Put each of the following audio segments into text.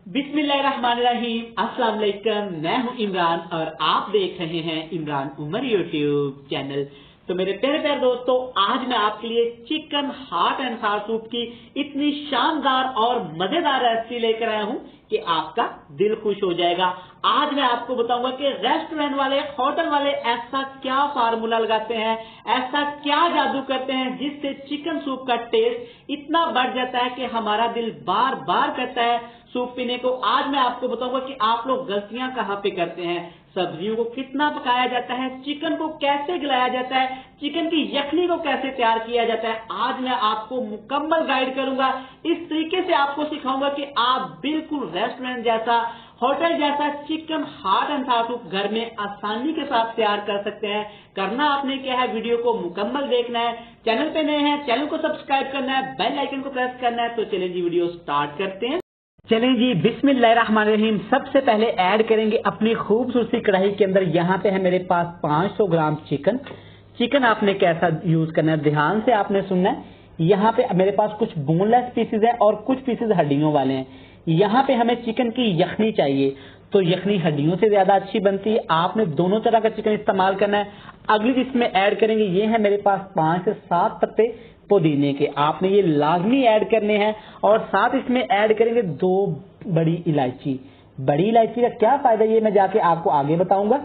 बिस्मिल्लाहिर्रहमानिर्रहीम। अस्सलाम वालेकुम। मैं हूं इमरान और आप देख रहे हैं इमरान उमर यूट्यूब चैनल। तो मेरे प्यारे प्यारे दोस्तों, आज मैं आपके लिए चिकन हॉट एंड सार सूप की इतनी शानदार और मजेदार रेसिपी लेकर आया हूं कि आपका दिल खुश हो जाएगा। आज मैं आपको बताऊंगा कि रेस्टोरेंट वाले, होटल वाले ऐसा क्या फार्मूला लगाते हैं, ऐसा क्या जादू करते हैं जिससे चिकन सूप का टेस्ट इतना बढ़ जाता है कि हमारा दिल बार बार करता है सूप पीने को। आज मैं आपको बताऊंगा कि आप लोग गलतियां कहां पे करते हैं, सब्जियों को कितना पकाया जाता है, चिकन को कैसे गलाया जाता है, चिकन की यखनी को कैसे तैयार किया जाता है। आज मैं आपको मुकम्मल गाइड करूंगा। इस तरीके से आपको सिखाऊंगा कि आप बिल्कुल रेस्टोरेंट जैसा, होटल जैसा चिकन हॉट एंड सार सूप घर में आसानी के साथ तैयार कर सकते हैं। करना आपने क्या है, वीडियो को मुकम्मल देखना है। चैनल पे नए हैं, चैनल को सब्सक्राइब करना है, बेल आइकन को प्रेस करना है। तो चलिए जी, वीडियो स्टार्ट करते हैं। चलें जी, बिस्मिल्लाहिर्रहमानिर्रहीम। सबसे पहले ऐड करेंगे अपनी खूबसूरती कढ़ाई के अंदर। यहाँ पे है मेरे पास 500 ग्राम चिकन। चिकन आपने कैसा यूज करना है, ध्यान से आपने सुनना है। यहाँ पे मेरे पास कुछ बोनलेस पीसेज है और कुछ पीसेज हड्डियों वाले हैं। यहाँ पे हमें चिकन की यखनी चाहिए, तो यखनी हड्डियों से ज्यादा अच्छी बनती है। आपने दोनों तरह का चिकन इस्तेमाल करना है। अगली जिसमें ऐड करेंगे, ये है मेरे पास 5 से 7 पत्ते पुदीने के। आपने ये लाजमी ऐड करने हैं। और साथ इसमें ऐड करेंगे 2 बड़ी इलायची। बड़ी इलायची का क्या फायदा, ये मैं जाके आपको आगे बताऊंगा।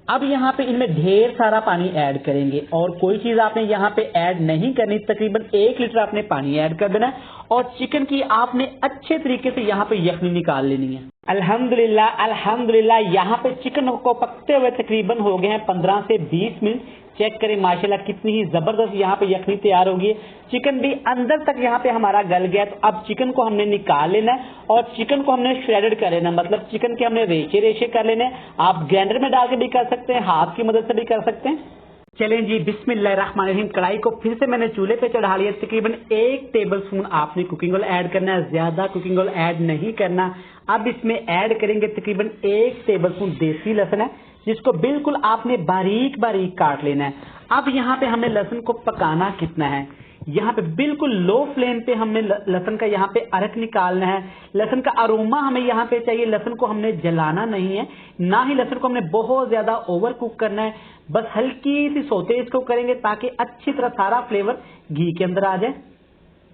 अब यहाँ पे इनमें ढेर सारा पानी ऐड करेंगे और कोई चीज आपने यहाँ पे ऐड नहीं करनी। तकरीबन 1 लीटर आपने पानी ऐड कर देना है और चिकन की आपने अच्छे तरीके से यहाँ पे यखनी निकाल लेनी है। अल्हम्दुलिल्लाह अल्हम्दुलिल्लाह, यहाँ पे चिकन को पकते हुए तकरीबन हो गए हैं 15 से 20 मिनट। चेक करें माशाल्लाह कितनी ही जबरदस्त यहाँ पे यखनी तैयार होगी। चिकन भी अंदर तक यहाँ पे हमारा गल गया। तो अब चिकन को हमने निकाल लेना है और चिकन को हमने श्रेडेड कर लेना, मतलब चिकन के हमने रेशे रेशे कर लेने हैं। आप ग्राइंडर में डाल के भी कर सकते हैं, हाथ की मदद से भी कर सकते हैं। चलें जी, बिस्मिल्लाहिर्रहमानिर्रहीम। कढ़ाई को फिर से मैंने चूल्हे पे चढ़ा लिया। तकरीबन 1 टेबल स्पून आपने कुकिंग ऑयल ऐड करना है, ज्यादा कुकिंग ऑयल ऐड नहीं करना। अब इसमें ऐड करेंगे तकरीबन 1 टेबल स्पून देसी लहसुन है, जिसको बिल्कुल आपने बारीक बारीक काट लेना है। अब यहाँ पे हमें लहसुन को पकाना कितना है, यहाँ पे बिल्कुल लो फ्लेम पे हमने लहसुन का यहाँ पे अरक निकालना है। लहसुन का अरोमा हमें यहाँ पे चाहिए। लहसुन को हमने जलाना नहीं है, ना ही लहसुन को हमने बहुत ज्यादा ओवर कुक करना है। बस हल्की सी सौते इसको करेंगे ताकि अच्छी तरह सारा फ्लेवर घी के अंदर आ जाए।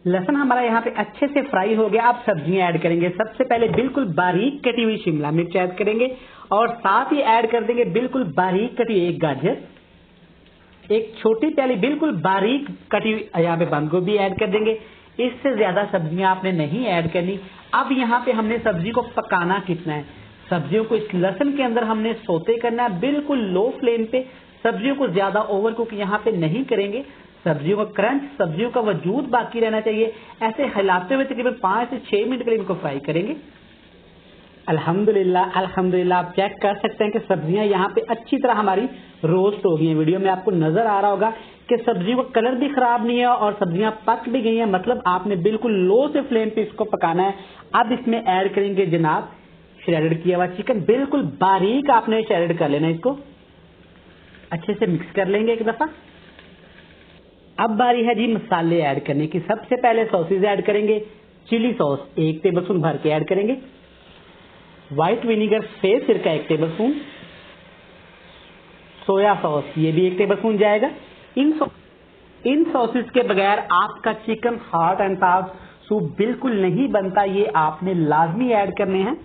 लहसुन हमारा यहाँ पे अच्छे से फ्राई हो गया। अब सब्जियां ऐड करेंगे। सबसे पहले बिल्कुल बारीक कटी हुई शिमला मिर्च ऐड करेंगे और साथ ही ऐड कर देंगे बिल्कुल बारीक कटी 1 गाजर, एक छोटी प्याली बिल्कुल बारीक कटी हुई यहाँ पे बंद गोभी ऐड कर देंगे। इससे ज्यादा सब्जियां आपने नहीं ऐड करनी। अब यहाँ पे हमने सब्जी को पकाना कितना है, सब्जियों को इस लहसुन के अंदर हमने सोते करना है बिल्कुल लो फ्लेम पे। सब्जियों को ज्यादा ओवर कुक यहाँ पे नहीं करेंगे। सब्जियों का क्रंच, सब्जियों का वजूद बाकी रहना चाहिए। ऐसे हिलाते हुए तकरीबन 5 से 6 मिनट के लिए इनको फ्राई करेंगे। अल्हम्दुलिल्लाह अल्हम्दुलिल्लाह, आप चेक कर सकते हैं कि सब्जियां यहाँ पे अच्छी तरह हमारी रोस्ट हो गई हैं। वीडियो में आपको नजर आ रहा होगा कि सब्जियों का कलर भी खराब नहीं है और सब्जियां पक भी गई हैं। मतलब आपने बिल्कुल लो से फ्लेम पे इसको पकाना है। अब इसमें ऐड करेंगे जनाब श्रेडेड किया हुआ चिकन। बिल्कुल बारीक आपने श्रेडेड कर लेना, इसको अच्छे से मिक्स कर लेंगे एक दफा। अब बारी है जी मसाले ऐड करने की। सबसे पहले सॉसेज ऐड करेंगे। चिली सॉस 1 टेबल स्पून भर के ऐड करेंगे। व्हाइट विनीगर से सिरका 1 टेबल स्पून। सोया सॉस ये भी 1 टेबल स्पून जाएगा। इन सॉसेस के बगैर आपका चिकन हॉट एंड सार सूप बिल्कुल नहीं बनता। ये आपने लाजमी ऐड करने हैं।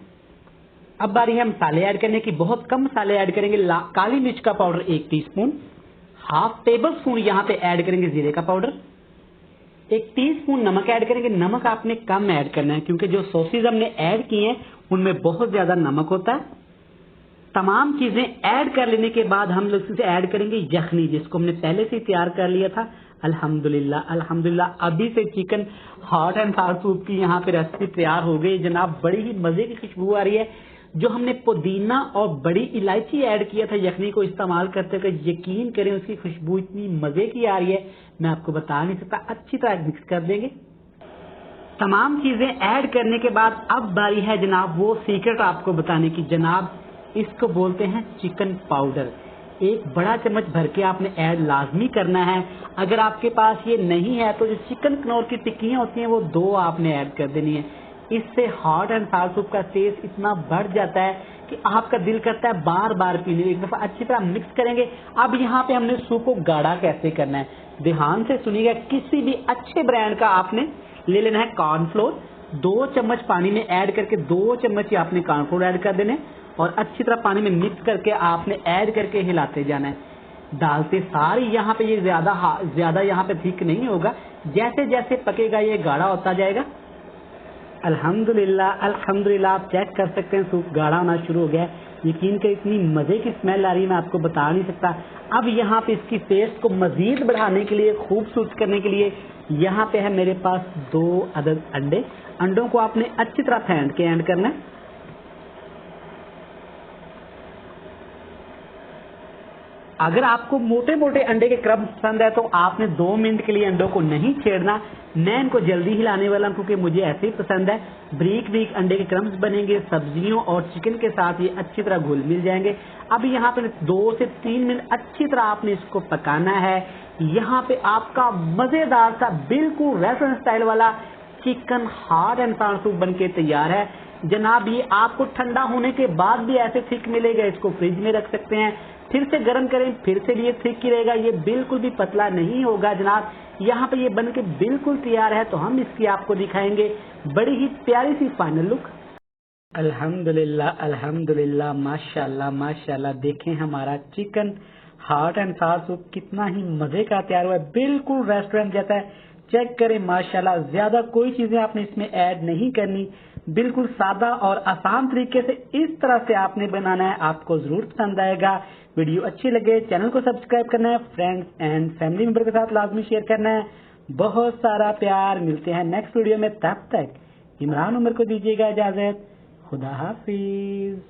अब बारी है मसाले ऐड करने की। बहुत कम मसाले ऐड करेंगे। काली मिर्च का powder 1 teaspoon, half table spoon यहाँ पे ऐड करेंगे जीरे का पाउडर, 1 टीस्पून नमक ऐड करेंगे। नमक आपने कम ऐड करना है क्योंकि जो सॉसेज हमने ऐड किए हैं उनमें बहुत ज्यादा नमक होता है। तमाम चीजें ऐड कर लेने के बाद हम लोग इसे ऐड करेंगे यखनी, जिसको हमने पहले से तैयार कर लिया था। अल्हम्दुलिल्लाह अल्हम्दुलिल्लाह, अभी से चिकन हॉट एंड सार सूप की यहाँ पे रेसिपी तैयार हो गई जनाब। बड़ी ही मजे की खुशबू आ रही है। जो हमने पुदीना और बड़ी इलायची ऐड किया था यखनी को इस्तेमाल करते हुए, यकीन करें उसकी खुशबू इतनी मजे की आ रही है, मैं आपको बता नहीं सकता। अच्छी तरह मिक्स कर देंगे। तमाम चीजें ऐड करने के बाद अब बारी है जनाब वो सीक्रेट आपको बताने की। जनाब इसको बोलते हैं चिकन पाउडर। 1 बड़ा चम्मच भर के आपने ऐड लाजमी करना है। अगर आपके पास ये नहीं है तो जो चिकन कनौर की टिक्कियां होती हैं वो 2 आपने ऐड कर देनी है। इससे हॉट एंड साउर सूप का टेस्ट इतना बढ़ जाता है कि आपका दिल करता है बार बार पीने। एक दफा अच्छी तरह मिक्स करेंगे। अब यहाँ पे हमने सूप को गाढ़ा कैसे करना है, ध्यान से सुनिएगा। किसी भी अच्छे ब्रांड का आपने ले लेना है कॉर्नफ्लोर, 2 चम्मच पानी में ऐड करके 2 चम्मच ही आपने कॉर्नफ्लोर ऐड कर देने और अच्छी तरह पानी में मिक्स करके आपने ऐड करके हिलाते जाना है। डालते सारी यहाँ पे ये ज्यादा यहाँ पे थिक नहीं होगा, जैसे जैसे पकेगा ये गाढ़ा होता जाएगा। अल्हम्दुलिल्लाह अल्हम्दुलिल्लाह, आप चेक कर सकते हैं सूप गाढ़ा होना शुरू हो गया है। यकीन कर इतनी मजे की स्मेल आ रही है, मैं आपको बता नहीं सकता। अब यहाँ पे इसकी टेस्ट को मजीद बढ़ाने के लिए, खूबसूरत करने के लिए यहाँ पे है मेरे पास 2 अदद अंडे। अंडों को आपने अच्छी तरह फेंट के ऐड करना है। अगर आपको मोटे मोटे अंडे के क्रम्स पसंद है तो आपने 2 मिनट के लिए अंडों को नहीं छेड़ना। मैं इनको जल्दी हिलाने वाला हूं क्योंकि मुझे ऐसे ही पसंद है। ब्रीक ब्रीक अंडे के क्रम्स बनेंगे, सब्जियों और चिकन के साथ ये अच्छी तरह घुल मिल जाएंगे। अब यहाँ पे 2 से 3 मिनट अच्छी तरह आपने इसको पकाना है। यहाँ पे आपका मजेदार सा बिल्कुल रेस्टोरेंट स्टाइल वाला चिकन हॉट एंड साउर सूप बनके तैयार है जनाब। ये आपको ठंडा होने के बाद भी ऐसे थिक मिलेगा। इसको फ्रिज में रख सकते हैं, फिर से गर्म करें, फिर से ये थिक ही रहेगा। ये बिल्कुल भी पतला नहीं होगा जनाब। यहाँ पे ये बन के बिल्कुल तैयार है, तो हम इसकी आपको दिखाएंगे बड़ी ही प्यारी सी फाइनल लुक। अल्हम्दुलिल्लाह अल्हम्दुलिल्लाह, माशाल्लाह माशाल्लाह। देखें हमारा चिकन हॉट एंड साउर सूप कितना ही मजे का तैयार हुआ है, बिल्कुल रेस्टोरेंट जैसा है। चेक करें माशाल्लाह, ज्यादा कोई चीजें आपने इसमें ऐड नहीं करनी, बिल्कुल सादा और आसान तरीके से इस तरह से आपने बनाना है। आपको जरूर पसंद आएगा। वीडियो अच्छी लगे चैनल को सब्सक्राइब करना है, फ्रेंड्स एंड फैमिली मेंबर के साथ लाजमी शेयर करना है। बहुत सारा प्यार। मिलते हैं नेक्स्ट वीडियो में, तब तक इमरान उमर को दीजिएगा इजाजत। खुदा हाफिज।